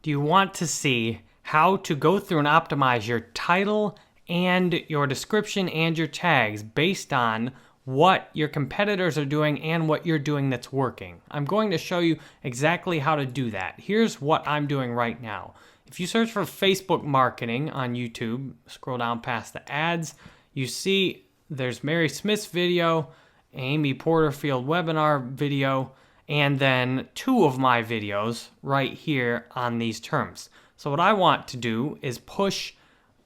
Do you want to see how to go through and optimize your title and your description and your tags based on what your competitors are doing and what you're doing that's working? I'm going to show you exactly how to do that. Here's what I'm doing right now. If you search for Facebook marketing on YouTube, scroll down past the ads, you see there's Mary Smith's video, Amy Porterfield webinar video, and then 2 of my videos right here on these terms. So what I want to do is push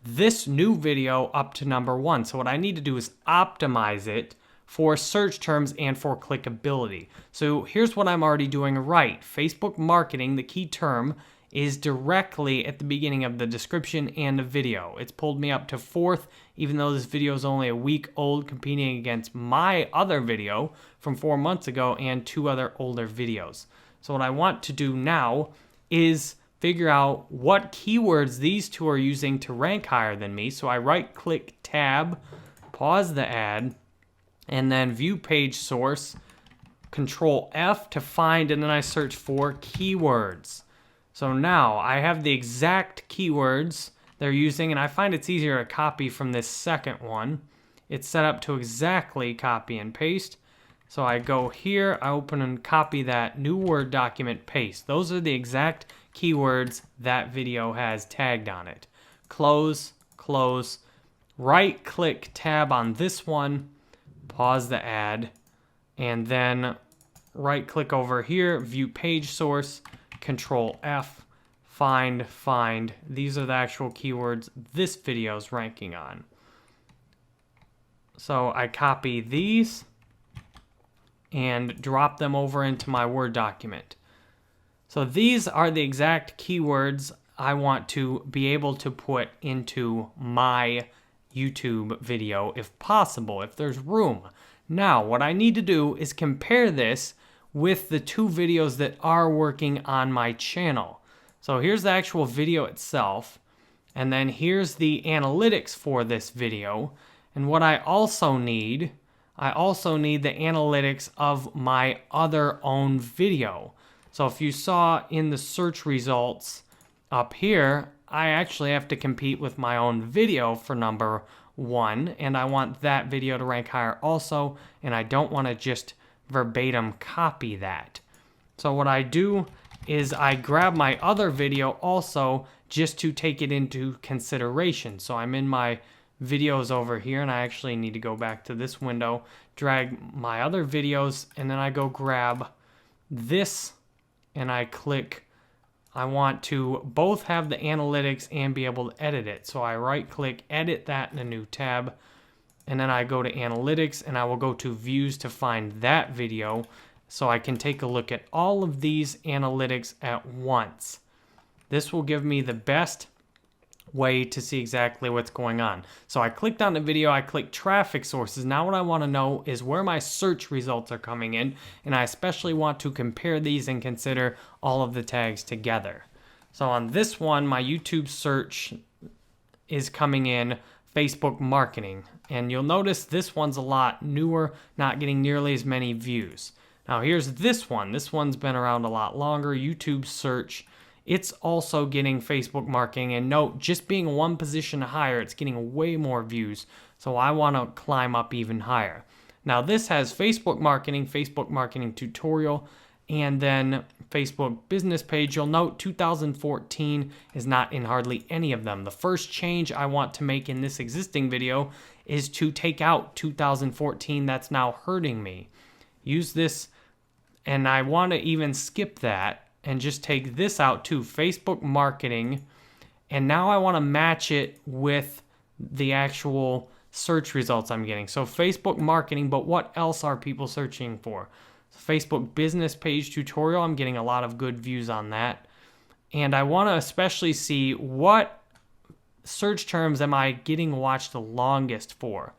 this new video up to number 1. So what I need to do is optimize it for search terms and for clickability. So here's what I'm already doing right. Facebook marketing, the key term, is directly at the beginning of the description and the video. It's pulled me up to 4th, even though this video is only a week old, competing against my other video from 4 months ago and 2 other older videos. So what I want to do now is figure out what keywords these 2 are using to rank higher than me. So I right-click tab, pause the ad, and then view page source, Control F to find, and then I search for keywords. So now I have the exact keywords they're using, and I find it's easier to copy from this second one. It's set up to exactly copy and paste. So I go here, I open and copy that new Word document, paste. Those are the exact keywords that video has tagged on it. Close, close, right-click tab on this one, pause the ad, and then right-click over here, view page source, Control F, find. These are the actual keywords this video is ranking on. So I copy these and drop them over into my Word document. So these are the exact keywords I want to be able to put into my YouTube video if possible, if there's room. Now, what I need to do is compare this with the 2 videos that are working on my channel. So here's the actual video itself, and then here's the analytics for this video. And what I also need the analytics of my other own video. So if you saw in the search results up here, I actually have to compete with my own video for number 1, and I want that video to rank higher also, and I don't want to just verbatim copy that. So what I do is I grab my other video also just to take it into consideration. So I'm in my videos over here, and I actually need to go back to this window, drag my other videos, and then I go grab this and I click. I want to both have the analytics and be able to edit it. So I right click, edit that in a new tab, and then I go to analytics and I will go to views to find that video so I can take a look at all of these analytics at once. This will give me the best way to see exactly what's going on. So I clicked on the video, I clicked traffic sources. Now what I want to know is where my search results are coming in, and I especially want to compare these and consider all of the tags together. So on this one, my YouTube search is coming in Facebook marketing, and you'll notice this one's a lot newer, not getting nearly as many views. Now here's this one. This one's been around a lot longer, YouTube search. It's also getting Facebook marketing, and note, just being 1 position higher, it's getting way more views. So I want to climb up even higher. Now this has Facebook marketing tutorial, and then Facebook business page. You'll note 2014 is not in hardly any of them. The first change I want to make in this existing video is to take out 2014. That's now hurting me. Use this, and I want to even skip that and just take this out too, Facebook marketing. And now I want to match it with the actual search results I'm getting. So Facebook marketing, but what else are people searching for? Facebook business page tutorial, I'm getting a lot of good views on that. And I want to especially see what search terms am I getting watched the longest for.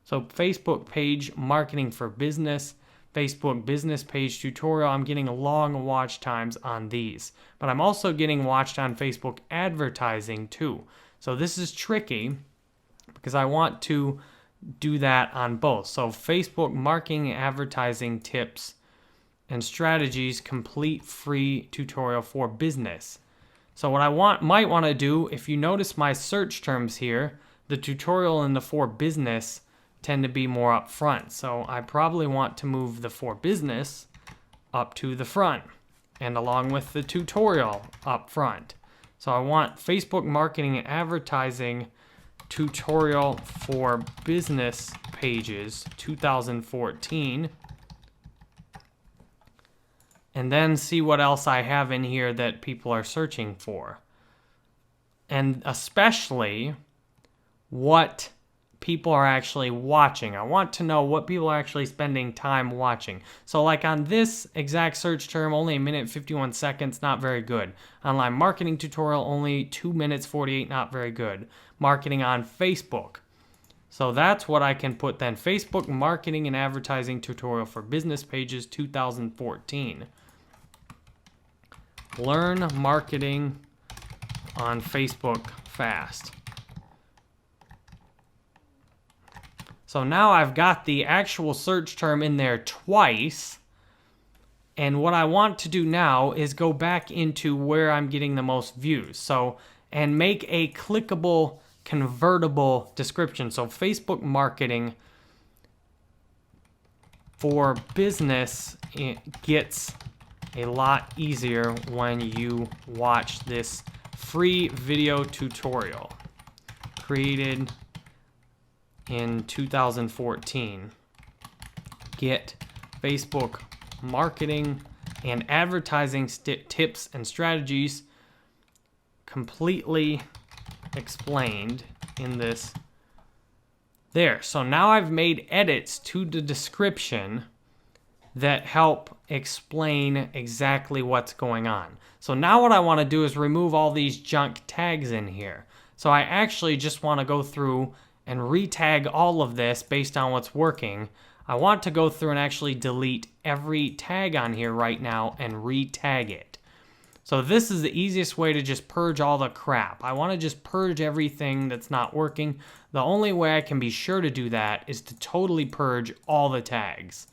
So Facebook page marketing for business, Facebook business page tutorial, I'm getting long watch times on these. But I'm also getting watched on Facebook advertising too. So this is tricky because I want to do that on both. So Facebook marketing advertising tips and strategies, complete free tutorial for business. So what I might want to do, if you notice my search terms here, the tutorial and the for business tend to be more up front. So I probably want to move the for business up to the front and along with the tutorial up front. So I want Facebook marketing and advertising tutorial for business pages 2014. And then see what else I have in here that people are searching for. And especially what people are actually watching. I want to know what people are actually spending time watching. So like on this exact search term, only 1 minute 51 seconds, not very good. Online marketing tutorial, only 2 minutes 48, not very good. Marketing on Facebook. So that's what I can put then. Facebook marketing and advertising tutorial for business pages 2014. Learn marketing on Facebook fast. So now I've got the actual search term in there twice. And what I want to do now is go back into where I'm getting the most views. So, and make a clickable, convertible description. So Facebook marketing for business, it gets a lot easier when you watch this free video tutorial created in 2014. Get Facebook marketing and advertising tips and strategies completely explained in this. There. So now I've made edits to the description that help explain exactly what's going on. So now what I want to do is remove all these junk tags in here. So I actually just want to go through and re-tag all of this based on what's working. I want to go through and actually delete every tag on here right now and re-tag it. So this is the easiest way to just purge all the crap. I want to just purge everything that's not working. The only way I can be sure to do that is to totally purge all the tags.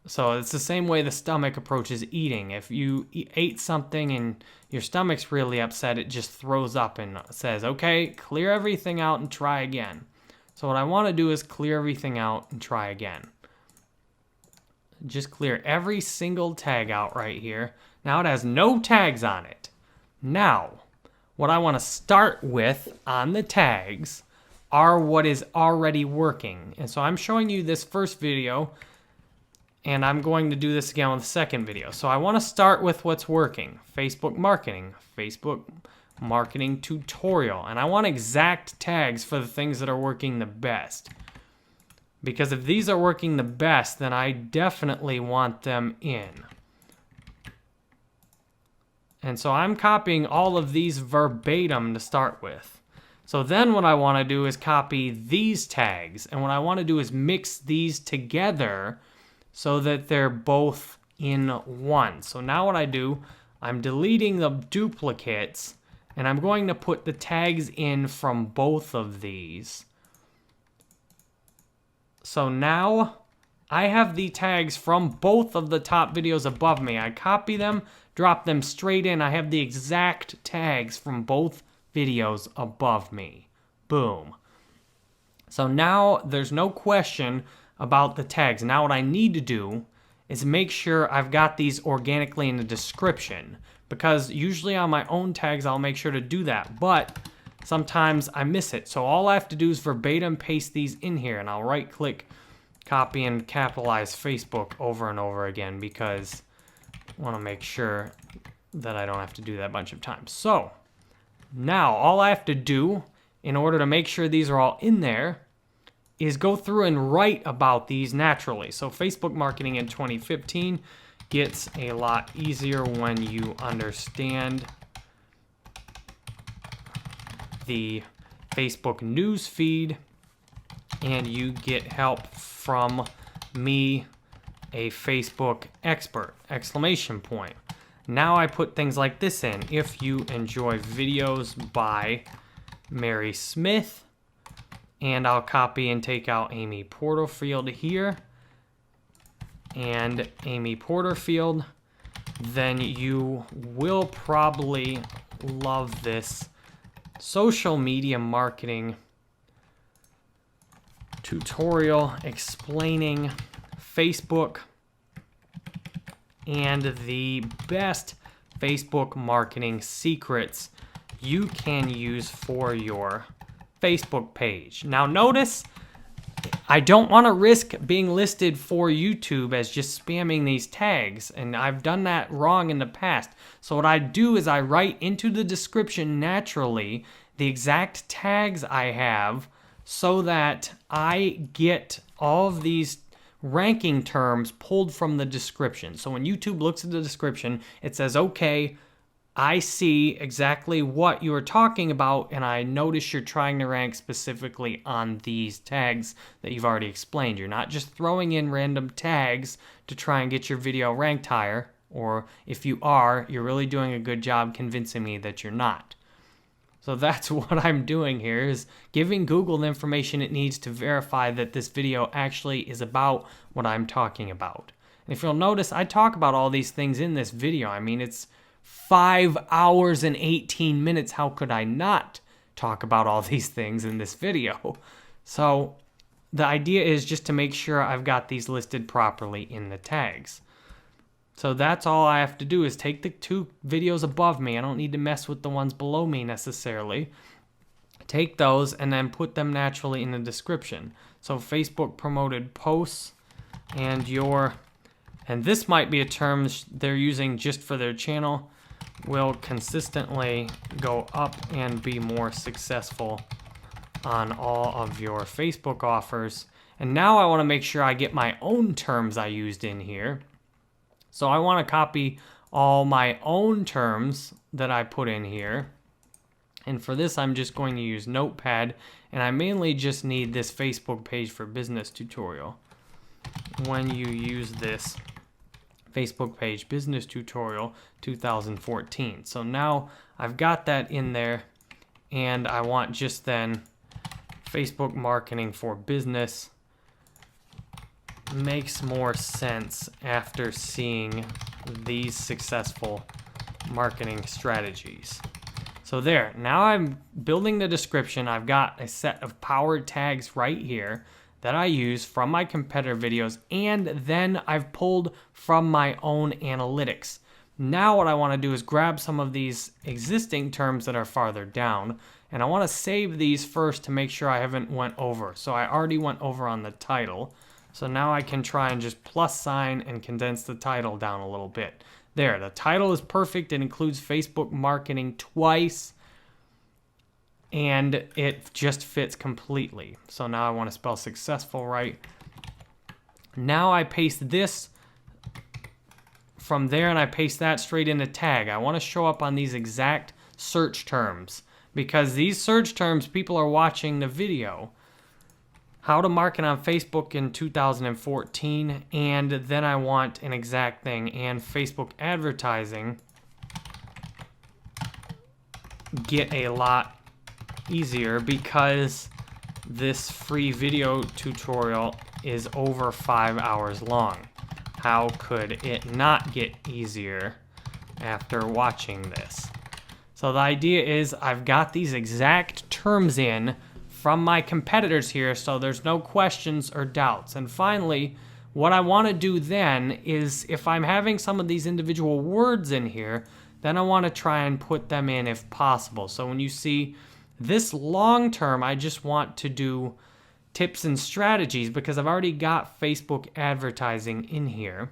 So it's the same way the stomach approaches eating. If you ate something and your stomach's really upset, it just throws up and says, okay, clear everything out and try again. So what I want to do is clear everything out and try again. Just clear every single tag out right here. Now it has no tags on it. Now, what I want to start with on the tags are what is already working. And so I'm showing you this first video, and I'm going to do this again with the second video. So I want to start with what's working. Facebook marketing tutorial. And I want exact tags for the things that are working the best. Because if these are working the best, then I definitely want them in. And so I'm copying all of these verbatim to start with. So then what I want to do is copy these tags. And what I want to do is mix these together so that they're both in one. So now what I do, I'm deleting the duplicates, and I'm going to put the tags in from both of these. So now I have the tags from both of the top videos above me. I copy them, drop them straight in. I have the exact tags from both videos above me. Boom. So now there's no question about the tags. Now what I need to do is make sure I've got these organically in the description, because usually on my own tags I'll make sure to do that, but sometimes I miss it. So all I have to do is verbatim paste these in here, and I'll right click, copy and capitalize Facebook over and over again, because I want to make sure that I don't have to do that a bunch of times. So now all I have to do in order to make sure these are all in there is go through and write about these naturally. So Facebook marketing in 2015 gets a lot easier when you understand the Facebook news feed and you get help from me, a Facebook expert, exclamation point. Now I put things like this in. If you enjoy videos by Mary Smith, and I'll copy and take out Amy Porterfield here, and Amy Porterfield, then you will probably love this social media marketing tutorial explaining Facebook and the best Facebook marketing secrets you can use for your Facebook page. Now notice, I don't want to risk being listed for YouTube as just spamming these tags, and I've done that wrong in the past. So what I do is I write into the description naturally the exact tags I have so that I get all of these ranking terms pulled from the description. So when YouTube looks at the description, it says, okay, I see exactly what you are talking about, and I notice you're trying to rank specifically on these tags that you've already explained. You're not just throwing in random tags to try and get your video ranked higher, or if you are, you're really doing a good job convincing me that you're not. So that's what I'm doing here, is giving Google the information it needs to verify that this video actually is about what I'm talking about. And if you'll notice, I talk about all these things in this video. I mean, it's 5 hours and 18 minutes. How could I not talk about all these things in this video? So the idea is just to make sure I've got these listed properly in the tags. So that's all I have to do is take the 2 videos above me. I don't need to mess with the ones below me necessarily. Take those and then put them naturally in the description. So Facebook promoted posts and this might be a term they're using just for their channel, will consistently go up and be more successful on all of your Facebook offers. And now I want to make sure I get my own terms I used in here. So I want to copy all my own terms that I put in here. And for this, I'm just going to use Notepad, and I mainly just need this Facebook page for business tutorial. When you use this Facebook page business tutorial 2014. So now I've got that in there, and I want just then Facebook marketing for business makes more sense after seeing these successful marketing strategies. So there, now I'm building the description. I've got a set of powered tags right here that I use from my competitor videos, and then I've pulled from my own analytics. Now what I want to do is grab some of these existing terms that are farther down, and I want to save these first to make sure I haven't went over. So I already went over on the title. So now I can try and just plus sign and condense the title down a little bit. There, the title is perfect. It includes Facebook marketing twice, and it just fits completely. So now I want to spell successful right. Now I paste this from there, and I paste that straight in the tag. I want to show up on these exact search terms, because these search terms, people are watching the video. How to market on Facebook in 2014, and then I want an exact thing, and Facebook advertising get a lot easier because this free video tutorial is over 5 hours long. How could it not get easier after watching this? So the idea is I've got these exact terms in from my competitors here, so there's no questions or doubts. And finally, what I want to do then is, if I'm having some of these individual words in here, then I want to try and put them in if possible. So when you see this long term, I just want to do tips and strategies because I've already got Facebook advertising in here.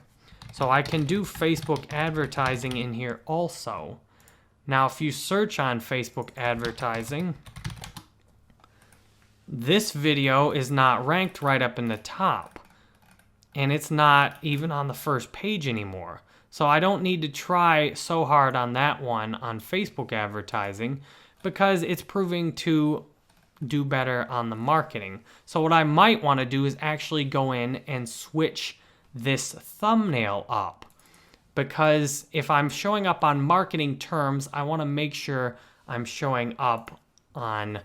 So I can do Facebook advertising in here also. Now, if you search on Facebook advertising, this video is not ranked right up in the top, and it's not even on the first page anymore. So I don't need to try so hard on that one on Facebook advertising because it's proving to do better on the marketing. So what I might want to do is actually go in and switch this thumbnail up, because if I'm showing up on marketing terms, I want to make sure I'm showing up on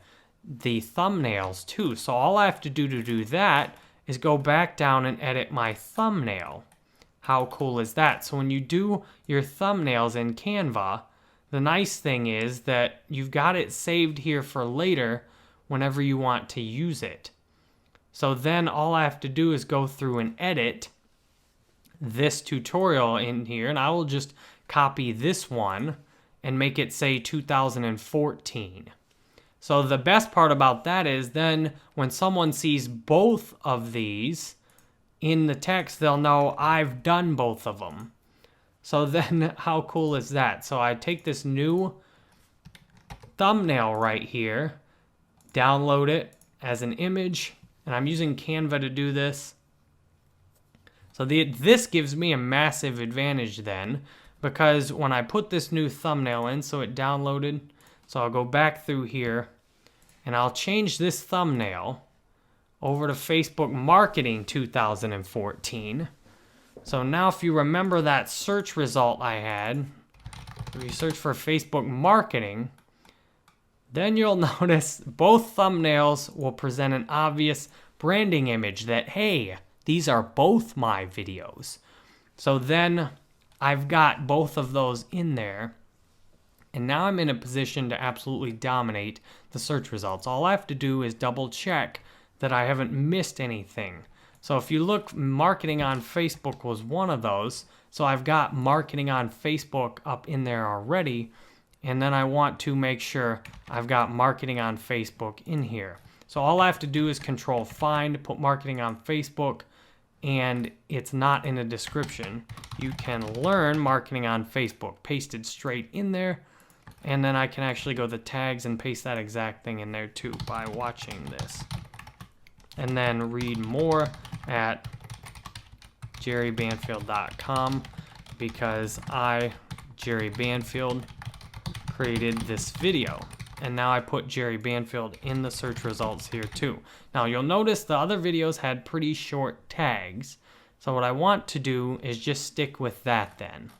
the thumbnails too. So all I have to do that is go back down and edit my thumbnail. How cool is that? So when you do your thumbnails in Canva, the nice thing is that you've got it saved here for later whenever you want to use it. So then all I have to do is go through and edit this tutorial in here, and I will just copy this one and make it say 2014. So the best part about that is then when someone sees both of these in the text, they'll know I've done both of them. So then how cool is that? So I take this new thumbnail right here, download it as an image, and I'm using Canva to do this. So this gives me a massive advantage then, because when I put this new thumbnail in, so it downloaded, so I'll go back through here, and I'll change this thumbnail over to Facebook Marketing 2014. So now if you remember that search result I had, if you search for Facebook Marketing, then you'll notice both thumbnails will present an obvious branding image that, hey, these are both my videos. So then I've got both of those in there. And now I'm in a position to absolutely dominate the search results. All I have to do is double check that I haven't missed anything. So if you look, marketing on Facebook was one of those. So I've got marketing on Facebook up in there already. And then I want to make sure I've got marketing on Facebook in here. So all I have to do is control find, put marketing on Facebook, and it's not in a description. You can learn marketing on Facebook, pasted straight in there. And then I can actually go to the tags and paste that exact thing in there too by watching this. And then read more at jerrybanfield.com because I, Jerry Banfield, created this video. And now I put Jerry Banfield in the search results here too. Now you'll notice the other videos had pretty short tags. So what I want to do is just stick with that then.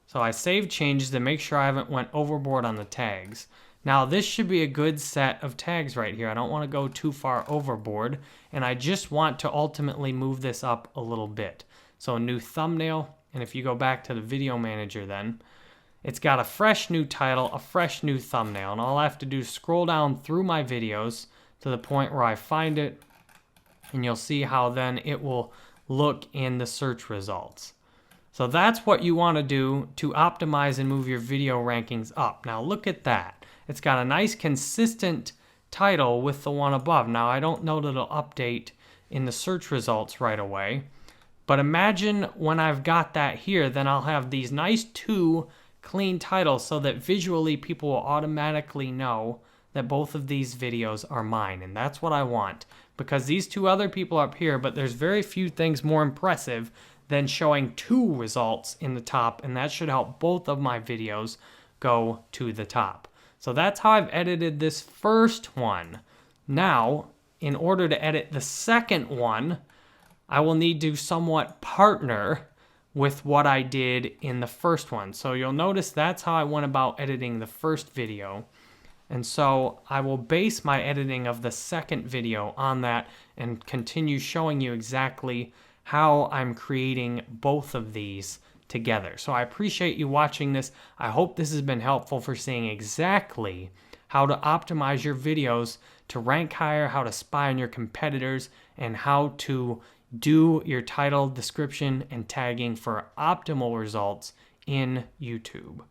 So I save changes to make sure I haven't went overboard on the tags. Now this should be a good set of tags right here. I don't want to go too far overboard, and I just want to ultimately move this up a little bit. So a new thumbnail, and if you go back to the video manager then, it's got a fresh new title, a fresh new thumbnail, and all I have to do is scroll down through my videos to the point where I find it, and you'll see how then it will look in the search results. So that's what you want to do to optimize and move your video rankings up. Now look at that. It's got a nice consistent title with the one above. Now I don't know that it'll update in the search results right away, but imagine when I've got that here, then I'll have these nice two clean titles so that visually people will automatically know that both of these videos are mine. And that's what I want, because these two other people are up here, but there's very few things more impressive than showing two results in the top, and that should help both of my videos go to the top. So that's how I've edited this first one. Now, in order to edit the second one, I will need to somewhat partner with what I did in the first one. So you'll notice that's how I went about editing the first video. And so I will base my editing of the second video on that and continue showing you exactly how I'm creating both of these together. So I appreciate you watching this. I hope this has been helpful for seeing exactly how to optimize your videos to rank higher, how to spy on your competitors, and how to do your title, description, and tagging for optimal results in YouTube.